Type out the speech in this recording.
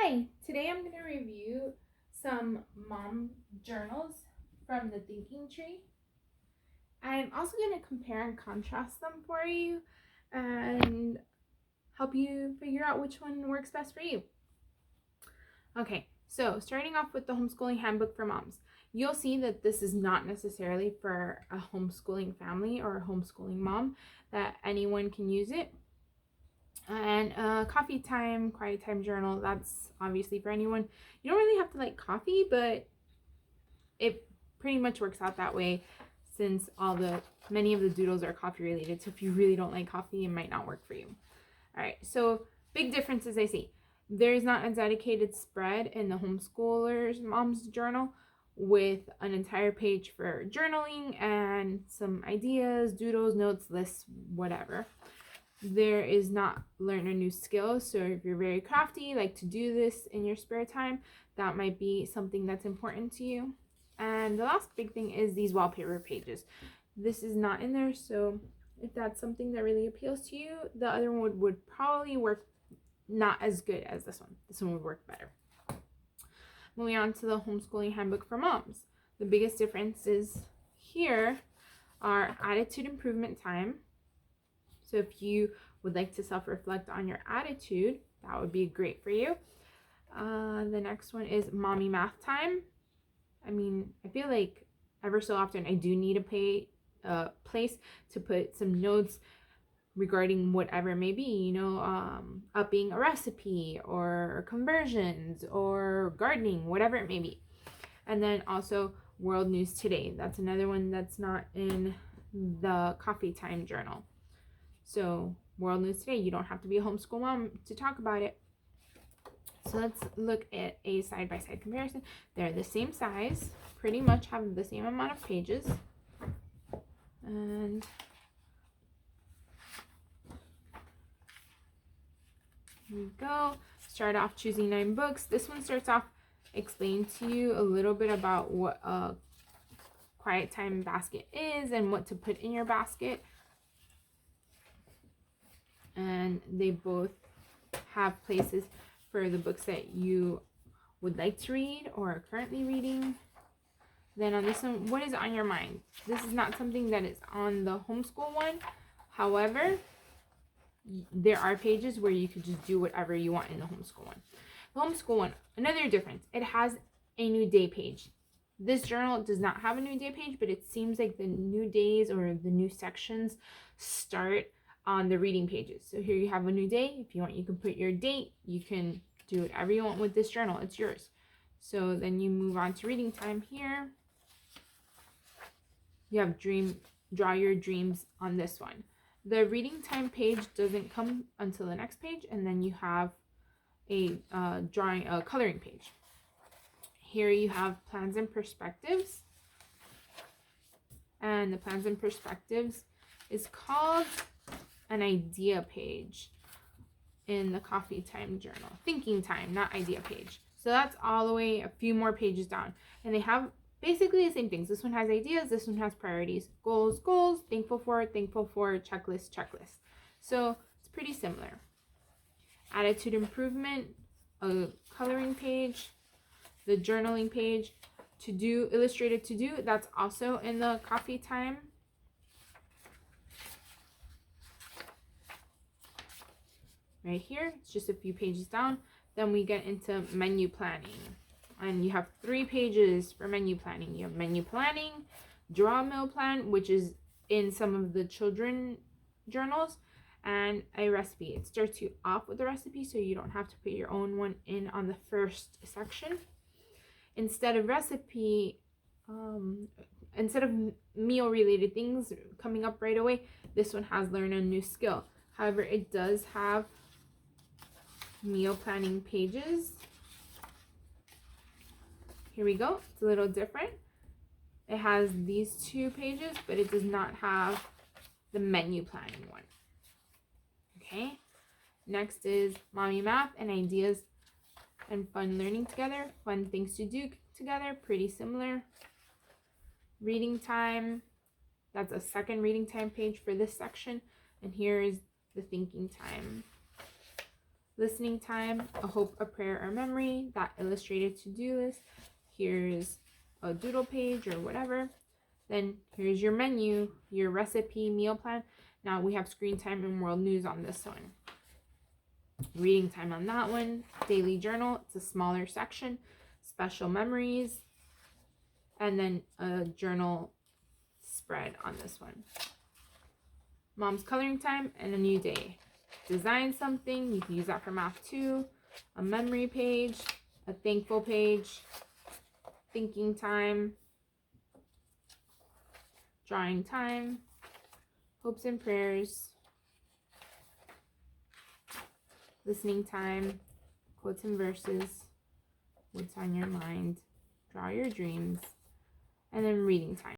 Hi, today I'm going to review some mom journals from the Thinking Tree. I'm also going to compare and contrast them for you and help you figure out which one works best for you. Okay, so starting off with the Homeschooling Handbook for Moms. You'll see that this is not necessarily for a homeschooling family or a homeschooling mom, that anyone can use it. And coffee time, quiet time journal, that's obviously for anyone. You don't really have to like coffee, but it pretty much works out that way since many of the doodles are coffee related. So if you really don't like coffee, it might not work for you. All right, so big differences I see. There's not a dedicated spread in the homeschooler's mom's journal with an entire page for journaling and some ideas, doodles, notes, lists, whatever. There is not learn a new skill. So if you're very crafty, like to do this in your spare time, that might be something that's important to you. And the last big thing is these wallpaper pages. This is not in there, so if that's something that really appeals to you, the other one would probably work not as good as this one. This one would work better. Moving on to the Homeschooling Handbook for Moms. The biggest differences here are attitude improvement time. So if you would like to self-reflect on your attitude, that would be great for you. The next one is mommy math time. I mean, I feel like ever so often I do need a place to put some notes regarding whatever it may be, upping a recipe or conversions or gardening, whatever it may be. And then also World News Today. That's another one that's not in the coffee time journal. So World News Today, you don't have to be a homeschool mom to talk about it. So let's look at a side-by-side comparison. They're the same size, pretty much have the same amount of pages. And here we go. Start off choosing 9 books. This one starts off explaining to you a little bit about what a quiet time basket is and what to put in your basket. And they both have places for the books that you would like to read or are currently reading. Then on this one, what is on your mind? This is not something that is on the homeschool one. However, there are pages where you could just do whatever you want in the homeschool one. The homeschool one, another difference, it has a new day page. This journal does not have a new day page, but it seems like the new days or the new sections start on the reading pages. So here you have a new day. If you want, you can put your date. You can do whatever you want with this journal. It's yours. So then you move on to reading time here. You have draw your dreams on this one. The reading time page doesn't come until the next page, and then you have a coloring page. Here you have plans and perspectives. And the plans and perspectives is called an idea page in the coffee time journal. Thinking time, not idea page. So that's all the way a few more pages down. And they have basically the same things. This one has ideas, this one has priorities. Goals, thankful for, checklist. So it's pretty similar. Attitude improvement, a coloring page, the journaling page, illustrated to do, that's also in the coffee time. Right here, it's just a few pages down. Then we get into menu planning. And you have 3 pages for menu planning. You have menu planning, draw a meal plan, which is in some of the children journals, and a recipe. It starts you off with a recipe, so you don't have to put your own one in on the first section. Instead of recipe, instead of meal related things coming up right away, this one has learn a new skill. However, it does have meal planning pages. Here we go. It's a little different. It has these 2 pages, but it does not have the menu planning one. Okay. Next is mommy math and ideas and fun learning together. Fun things to do together. Pretty similar. Reading time. That's a second reading time page for this section. And here is the thinking time. listening time, a hope, a prayer, or memory, that illustrated to-do list. Here's a doodle page or whatever. Then here's your menu, your recipe, meal plan. Now we have screen time and world news on this one. Reading time on that one. Daily journal, it's a smaller section. Special memories. And then a journal spread on this one. Mom's coloring time and a new day. Design something, you can use that for math too. A memory page, a thankful page, thinking time, drawing time, hopes and prayers, listening time, quotes and verses, what's on your mind, draw your dreams, and then reading time.